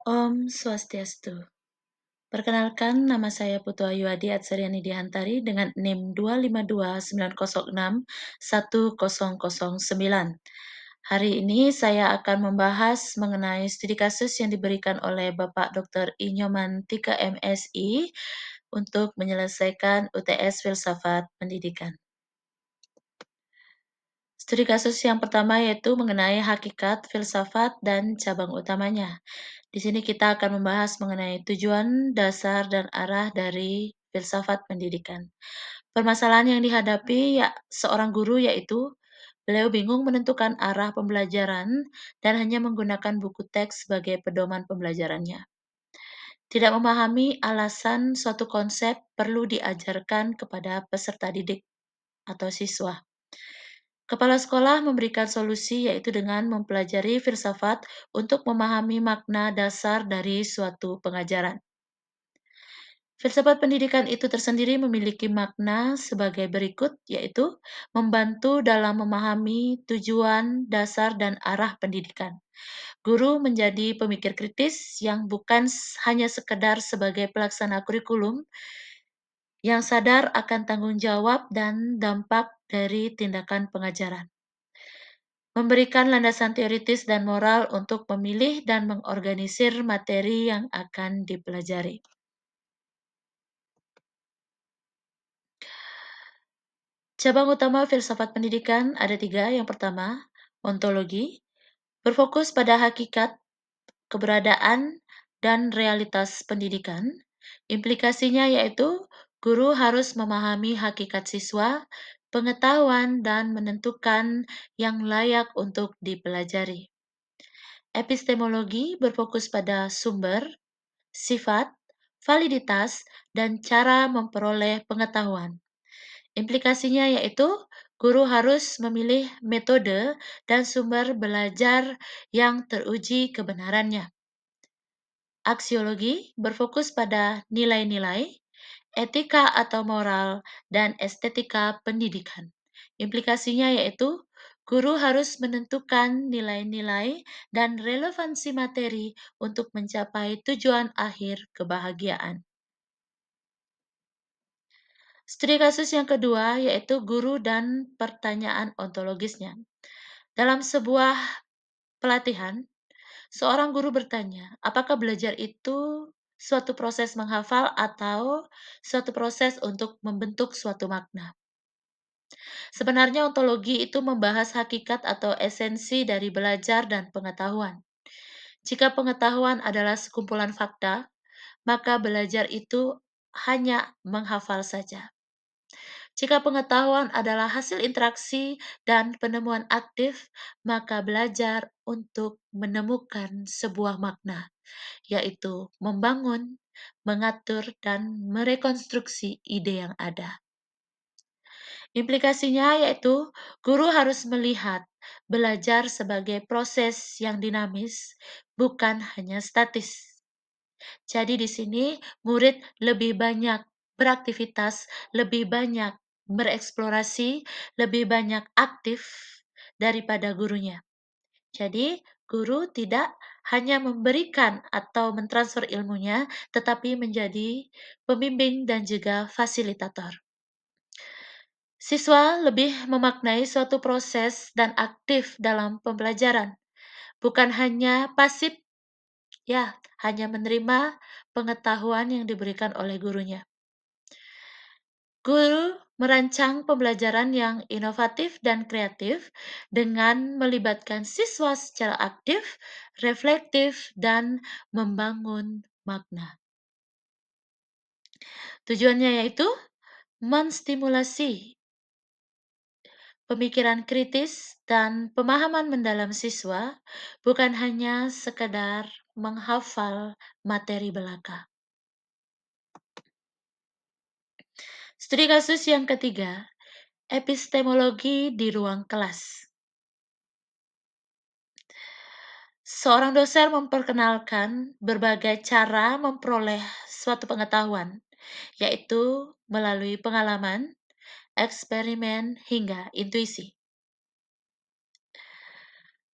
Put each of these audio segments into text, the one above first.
Om Swastiastu. Perkenalkan, nama saya Putu Ayu Adi Atsariani Dihantari dengan NIM 25290610009. Hari ini saya akan membahas mengenai studi kasus yang diberikan oleh Bapak Dr. Inyoman Tika MSI untuk menyelesaikan UTS Filsafat Pendidikan. Studi kasus yang pertama yaitu mengenai hakikat, filsafat, dan cabang utamanya. Di sini kita akan membahas mengenai tujuan, dasar, dan arah dari filsafat pendidikan. Permasalahan yang dihadapi seorang guru yaitu beliau bingung menentukan arah pembelajaran dan hanya menggunakan buku teks sebagai pedoman pembelajarannya. Tidak memahami alasan suatu konsep perlu diajarkan kepada peserta didik atau siswa. Kepala sekolah memberikan solusi yaitu dengan mempelajari filsafat untuk memahami makna dasar dari suatu pengajaran. Filsafat pendidikan itu tersendiri memiliki makna sebagai berikut, yaitu membantu dalam memahami tujuan, dasar, dan arah pendidikan. Guru menjadi pemikir kritis yang bukan hanya sekedar sebagai pelaksana kurikulum, yang sadar akan tanggung jawab dan dampak dari tindakan pengajaran. Memberikan landasan teoritis dan moral untuk memilih dan mengorganisir materi yang akan dipelajari. Cabang utama filsafat pendidikan ada tiga. Yang pertama, ontologi, berfokus pada hakikat, keberadaan, dan realitas pendidikan. Implikasinya yaitu guru harus memahami hakikat siswa, pengetahuan, dan menentukan yang layak untuk dipelajari. Epistemologi berfokus pada sumber, sifat, validitas, dan cara memperoleh pengetahuan. Implikasinya yaitu guru harus memilih metode dan sumber belajar yang teruji kebenarannya. Aksiologi berfokus pada nilai-nilai, etika atau moral, dan estetika pendidikan. Implikasinya yaitu guru harus menentukan nilai-nilai dan relevansi materi untuk mencapai tujuan akhir kebahagiaan. Studi kasus yang kedua yaitu guru dan pertanyaan ontologisnya. Dalam sebuah pelatihan, seorang guru bertanya, apakah belajar itu suatu proses menghafal atau suatu proses untuk membentuk suatu makna? Sebenarnya ontologi itu membahas hakikat atau esensi dari belajar dan pengetahuan. Jika pengetahuan adalah sekumpulan fakta, maka belajar itu hanya menghafal saja. Jika pengetahuan adalah hasil interaksi dan penemuan aktif, maka belajar untuk menemukan sebuah makna, yaitu membangun, mengatur, dan merekonstruksi ide yang ada. Implikasinya yaitu guru harus melihat belajar sebagai proses yang dinamis, bukan hanya statis. Jadi di sini murid lebih banyak beraktivitas, lebih banyak bereksplorasi, lebih banyak aktif daripada gurunya. Jadi guru tidak hanya memberikan atau mentransfer ilmunya, tetapi menjadi pembimbing dan juga fasilitator. Siswa lebih memaknai suatu proses dan aktif dalam pembelajaran, bukan hanya pasif, ya, hanya menerima pengetahuan yang diberikan oleh gurunya. Guru merancang pembelajaran yang inovatif dan kreatif dengan melibatkan siswa secara aktif, reflektif, dan membangun makna. Tujuannya yaitu menstimulasi pemikiran kritis dan pemahaman mendalam siswa, bukan hanya sekedar menghafal materi belaka. Studi kasus yang ketiga, epistemologi di ruang kelas. Seorang dosen memperkenalkan berbagai cara memperoleh suatu pengetahuan, yaitu melalui pengalaman, eksperimen, hingga intuisi.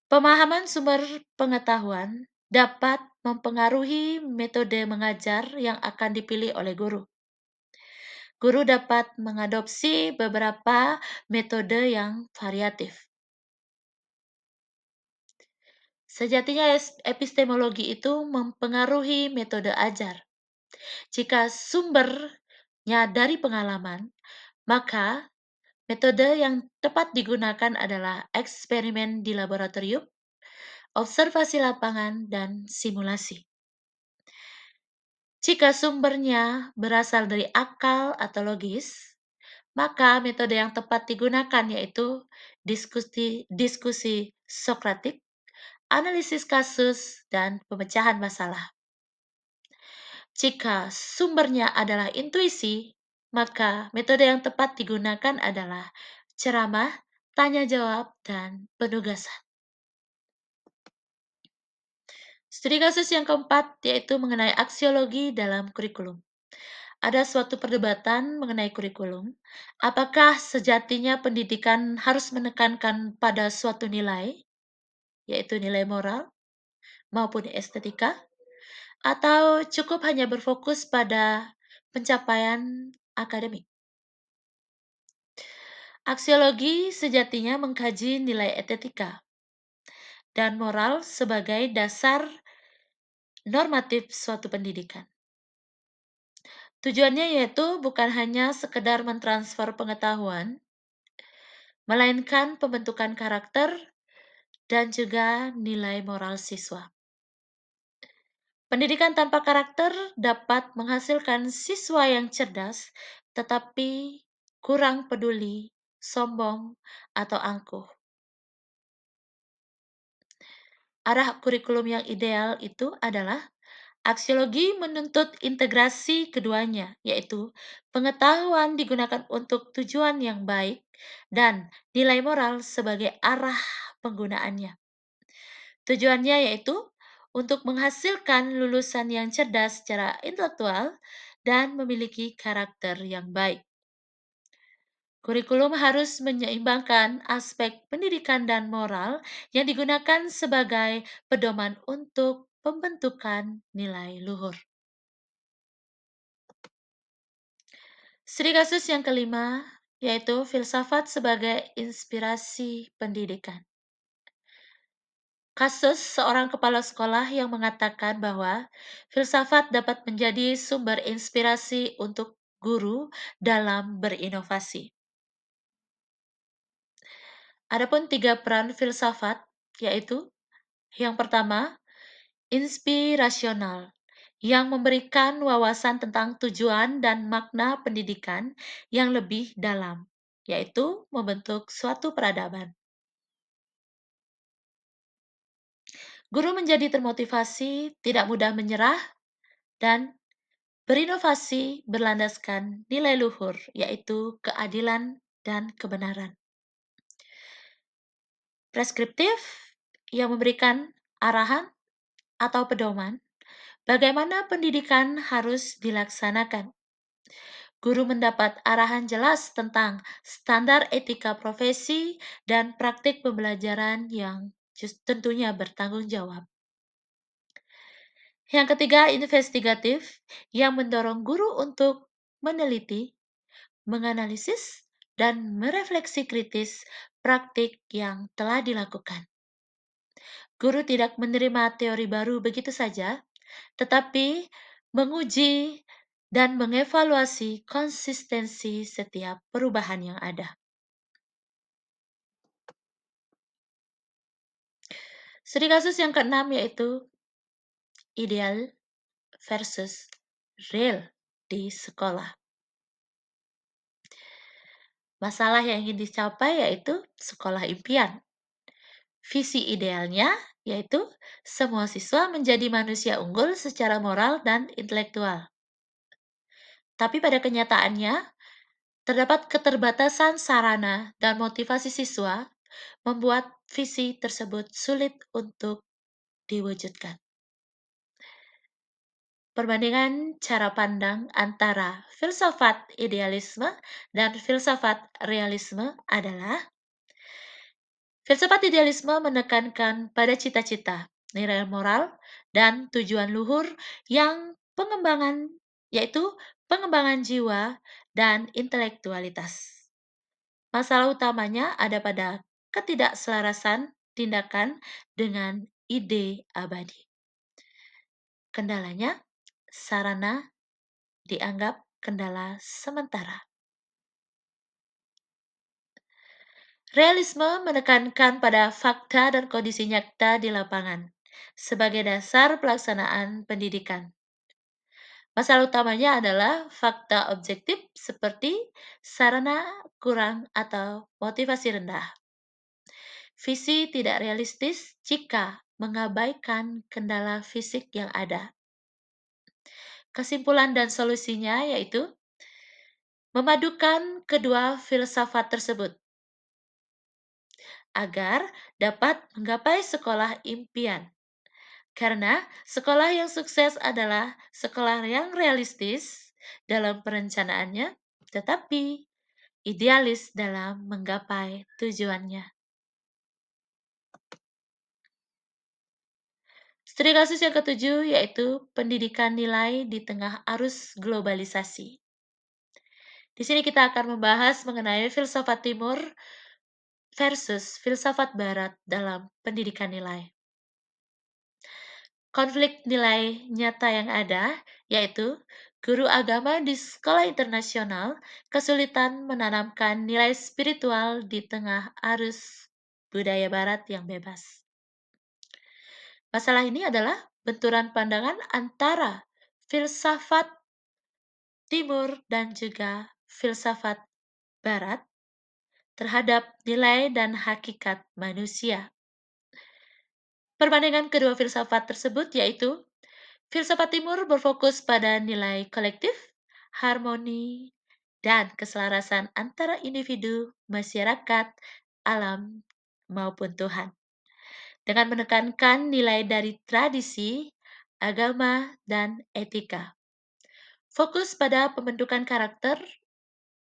Pemahaman sumber pengetahuan dapat mempengaruhi metode mengajar yang akan dipilih oleh guru. Guru dapat mengadopsi beberapa metode yang variatif. Sejatinya epistemologi itu mempengaruhi metode ajar. Jika sumbernya dari pengalaman, maka metode yang tepat digunakan adalah eksperimen di laboratorium, observasi lapangan, dan simulasi. Jika sumbernya berasal dari akal atau logis, maka metode yang tepat digunakan yaitu diskusi Sokratik, analisis kasus, dan pemecahan masalah. Jika sumbernya adalah intuisi, maka metode yang tepat digunakan adalah ceramah, tanya jawab, dan penugasan. Studi kasus yang keempat yaitu mengenai aksiologi dalam kurikulum. Ada suatu perdebatan mengenai kurikulum. Apakah sejatinya pendidikan harus menekankan pada suatu nilai, yaitu nilai moral maupun estetika, atau cukup hanya berfokus pada pencapaian akademik? Aksiologi sejatinya mengkaji nilai estetika dan moral sebagai dasar normatif suatu pendidikan. Tujuannya yaitu bukan hanya sekedar mentransfer pengetahuan, melainkan pembentukan karakter dan juga nilai moral siswa. Pendidikan tanpa karakter dapat menghasilkan siswa yang cerdas, tetapi kurang peduli, sombong, atau angkuh. Arah kurikulum yang ideal itu adalah aksiologi menuntut integrasi keduanya, yaitu pengetahuan digunakan untuk tujuan yang baik dan nilai moral sebagai arah penggunaannya. Tujuannya yaitu untuk menghasilkan lulusan yang cerdas secara intelektual dan memiliki karakter yang baik. Kurikulum harus menyeimbangkan aspek pendidikan dan moral yang digunakan sebagai pedoman untuk pembentukan nilai luhur. Studi kasus yang kelima yaitu filsafat sebagai inspirasi pendidikan. Kasus seorang kepala sekolah yang mengatakan bahwa filsafat dapat menjadi sumber inspirasi untuk guru dalam berinovasi. Adapun tiga peran filsafat, yaitu yang pertama, inspirasional, yang memberikan wawasan tentang tujuan dan makna pendidikan yang lebih dalam, yaitu membentuk suatu peradaban. Guru menjadi termotivasi, tidak mudah menyerah, dan berinovasi berlandaskan nilai luhur, yaitu keadilan dan kebenaran. Preskriptif yang memberikan arahan atau pedoman bagaimana pendidikan harus dilaksanakan. Guru mendapat arahan jelas tentang standar etika profesi dan praktik pembelajaran yang tentunya bertanggung jawab. Yang ketiga, investigatif yang mendorong guru untuk meneliti, menganalisis, dan merefleksi kritis praktik yang telah dilakukan. Guru tidak menerima teori baru begitu saja, tetapi menguji dan mengevaluasi konsistensi setiap perubahan yang ada. Studi kasus yang keenam yaitu ideal versus real di sekolah. Masalah yang ingin dicapai yaitu sekolah impian. Visi idealnya yaitu semua siswa menjadi manusia unggul secara moral dan intelektual. Tapi pada kenyataannya, terdapat keterbatasan sarana dan motivasi siswa membuat visi tersebut sulit untuk diwujudkan. Perbandingan cara pandang antara filsafat idealisme dan filsafat realisme adalah filsafat idealisme menekankan pada cita-cita, nilai moral, dan tujuan luhur yang yaitu pengembangan jiwa dan intelektualitas. Masalah utamanya ada pada ketidakselarasan tindakan dengan ide abadi. Kendalanya, sarana dianggap kendala sementara. Realisme menekankan pada fakta dan kondisi nyata di lapangan sebagai dasar pelaksanaan pendidikan. Masalah utamanya adalah fakta objektif seperti sarana kurang atau motivasi rendah. Visi tidak realistis jika mengabaikan kendala fisik yang ada. Kesimpulan dan solusinya yaitu memadukan kedua filsafat tersebut agar dapat menggapai sekolah impian. Karena sekolah yang sukses adalah sekolah yang realistis dalam perencanaannya, tetapi idealis dalam menggapai tujuannya. Studi kasus yang ketujuh yaitu pendidikan nilai di tengah arus globalisasi. Di sini kita akan membahas mengenai filsafat timur versus filsafat barat dalam pendidikan nilai. Konflik nilai nyata yang ada, yaitu guru agama di sekolah internasional kesulitan menanamkan nilai spiritual di tengah arus budaya barat yang bebas. Masalah ini adalah benturan pandangan antara filsafat timur dan juga filsafat barat terhadap nilai dan hakikat manusia. Perbandingan kedua filsafat tersebut yaitu filsafat timur berfokus pada nilai kolektif, harmoni, dan keselarasan antara individu, masyarakat, alam, maupun Tuhan. Dengan menekankan nilai dari tradisi, agama, dan etika. Fokus pada pembentukan karakter,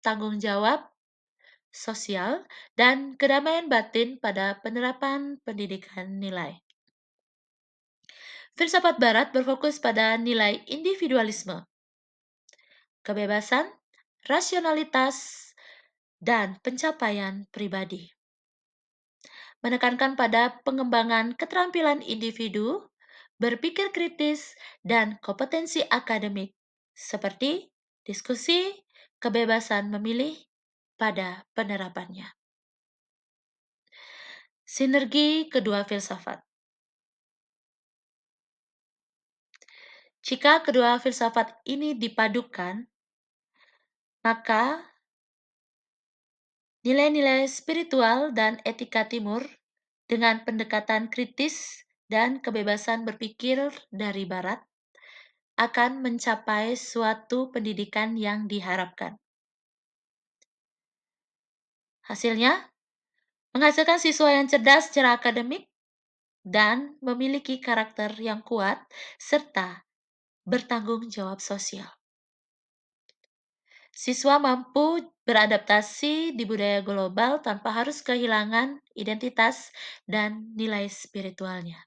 tanggung jawab, sosial, dan kedamaian batin pada penerapan pendidikan nilai. Filsafat Barat berfokus pada nilai individualisme, kebebasan, rasionalitas, dan pencapaian pribadi. Menekankan pada pengembangan keterampilan individu, berpikir kritis, dan kompetensi akademik, seperti diskusi, kebebasan memilih pada penerapannya. Sinergi kedua filsafat. Jika kedua filsafat ini dipadukan, maka nilai-nilai spiritual dan etika timur dengan pendekatan kritis dan kebebasan berpikir dari barat akan mencapai suatu pendidikan yang diharapkan. Hasilnya, menghasilkan siswa yang cerdas secara akademik dan memiliki karakter yang kuat serta bertanggung jawab sosial. Siswa mampu beradaptasi di budaya global tanpa harus kehilangan identitas dan nilai spiritualnya.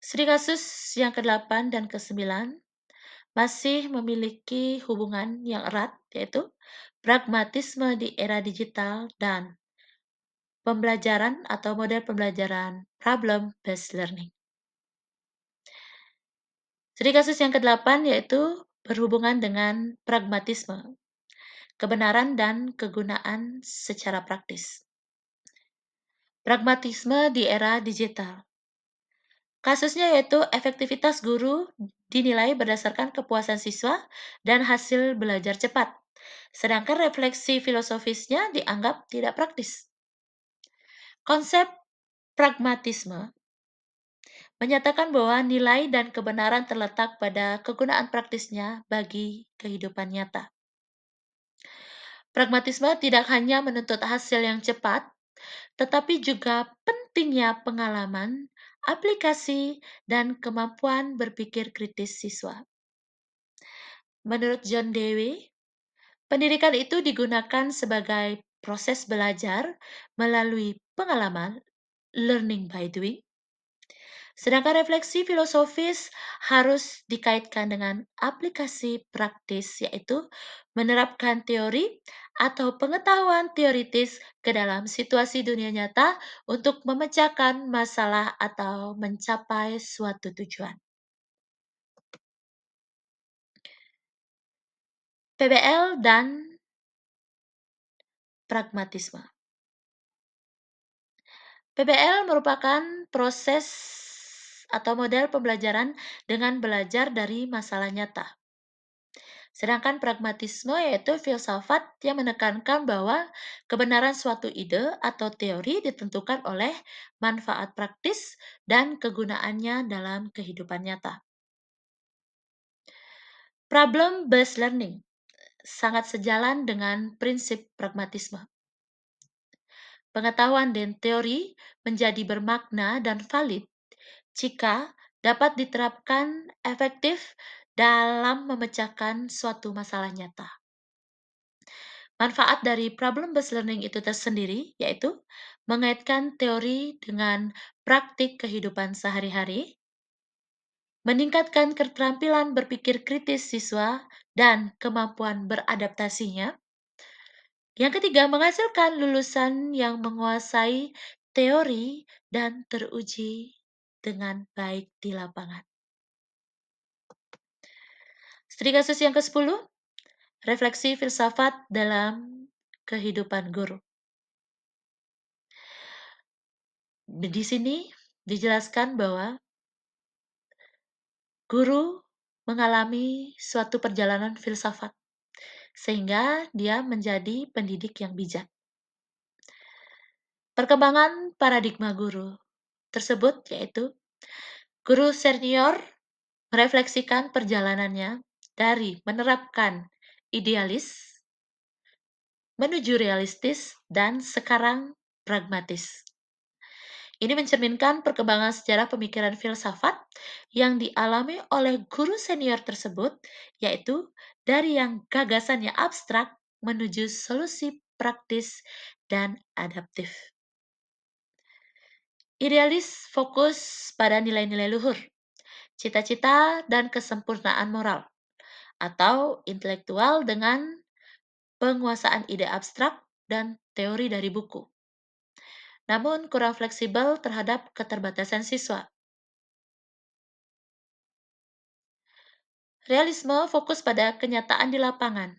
Studi kasus yang ke-8 dan ke-9 masih memiliki hubungan yang erat, yaitu pragmatisme di era digital dan pembelajaran atau model pembelajaran problem-based learning. Studi kasus yang ke-8 yaitu berhubungan dengan pragmatisme, kebenaran dan kegunaan secara praktis. Pragmatisme di era digital. Kasusnya yaitu efektivitas guru dinilai berdasarkan kepuasan siswa dan hasil belajar cepat, sedangkan refleksi filosofisnya dianggap tidak praktis. Konsep pragmatisme menyatakan bahwa nilai dan kebenaran terletak pada kegunaan praktisnya bagi kehidupan nyata. Pragmatisme tidak hanya menuntut hasil yang cepat, tetapi juga pentingnya pengalaman, aplikasi, dan kemampuan berpikir kritis siswa. Menurut John Dewey, pendidikan itu digunakan sebagai proses belajar melalui pengalaman, learning by doing, Sedangkan refleksi filosofis harus dikaitkan dengan aplikasi praktis, yaitu menerapkan teori atau pengetahuan teoritis ke dalam situasi dunia nyata untuk memecahkan masalah atau mencapai suatu tujuan. PBL dan pragmatisme. PBL merupakan proses atau model pembelajaran dengan belajar dari masalah nyata. Sedangkan pragmatisme yaitu filsafat yang menekankan bahwa kebenaran suatu ide atau teori ditentukan oleh manfaat praktis dan kegunaannya dalam kehidupan nyata. Problem-based learning sangat sejalan dengan prinsip pragmatisme. Pengetahuan dan teori menjadi bermakna dan valid jika dapat diterapkan efektif dalam memecahkan suatu masalah nyata. Manfaat dari problem-based learning itu tersendiri yaitu mengaitkan teori dengan praktik kehidupan sehari-hari, meningkatkan keterampilan berpikir kritis siswa dan kemampuan beradaptasinya. Yang ketiga, menghasilkan lulusan yang menguasai teori dan teruji dengan baik di lapangan. Studi kasus yang ke-10, refleksi filsafat dalam kehidupan guru. Di sini dijelaskan bahwa guru mengalami suatu perjalanan filsafat sehingga dia menjadi pendidik yang bijak. Perkembangan paradigma guru tersebut yaitu guru senior merefleksikan perjalanannya dari menerapkan idealis menuju realistis dan sekarang pragmatis. Ini mencerminkan perkembangan sejarah pemikiran filsafat yang dialami oleh guru senior tersebut, yaitu dari yang gagasannya abstrak menuju solusi praktis dan adaptif. Idealis fokus pada nilai-nilai luhur, cita-cita dan kesempurnaan moral, atau intelektual dengan penguasaan ide abstrak dan teori dari buku. Namun kurang fleksibel terhadap keterbatasan siswa. Realisme fokus pada kenyataan di lapangan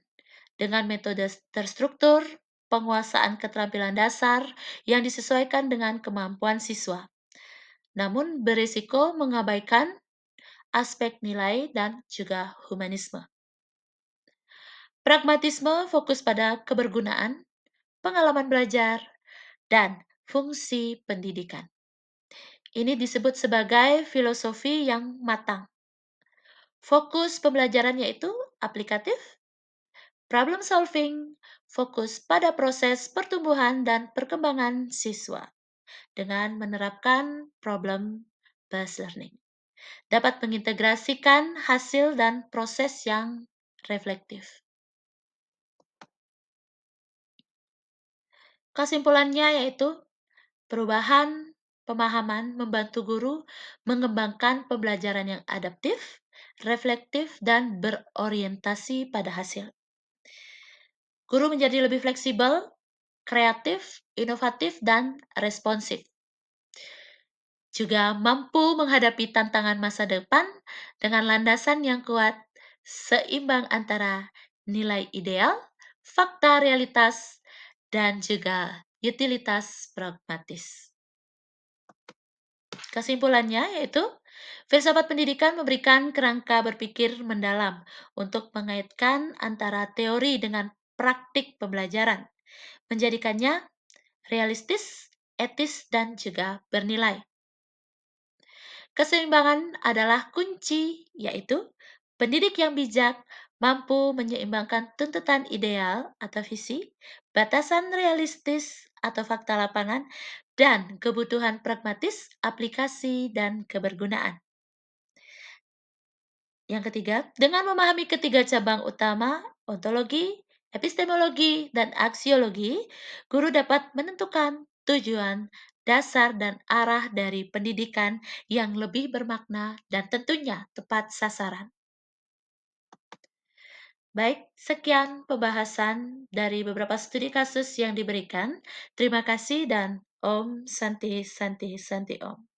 dengan metode terstruktur, penguasaan keterampilan dasar yang disesuaikan dengan kemampuan siswa. Namun berisiko mengabaikan aspek nilai dan juga humanisme. Pragmatisme fokus pada kebergunaan, pengalaman belajar, dan fungsi pendidikan. Ini disebut sebagai filosofi yang matang. Fokus pembelajaran yaitu aplikatif, problem solving, fokus pada proses pertumbuhan dan perkembangan siswa dengan menerapkan problem based learning. Dapat mengintegrasikan hasil dan proses yang reflektif. Kesimpulannya yaitu perubahan pemahaman membantu guru mengembangkan pembelajaran yang adaptif, reflektif, dan berorientasi pada hasil. Guru menjadi lebih fleksibel, kreatif, inovatif, dan responsif. Juga mampu menghadapi tantangan masa depan dengan landasan yang kuat, seimbang antara nilai ideal, fakta realitas, dan juga utilitas pragmatis. Kesimpulannya yaitu, filsafat pendidikan memberikan kerangka berpikir mendalam untuk mengaitkan antara teori dengan praktik pembelajaran, menjadikannya realistis, etis, dan juga bernilai. Keseimbangan adalah kunci, yaitu pendidik yang bijak mampu menyeimbangkan tuntutan ideal atau visi, batasan realistis atau fakta lapangan, dan kebutuhan pragmatis, aplikasi, dan kebergunaan. Yang ketiga, dengan memahami ketiga cabang utama, ontologi, epistemologi, dan aksiologi, guru dapat menentukan tujuan dasar dan arah dari pendidikan yang lebih bermakna dan tentunya tepat sasaran. Baik, sekian pembahasan dari beberapa studi kasus yang diberikan. Terima kasih dan Om Santi Santi Santi Om.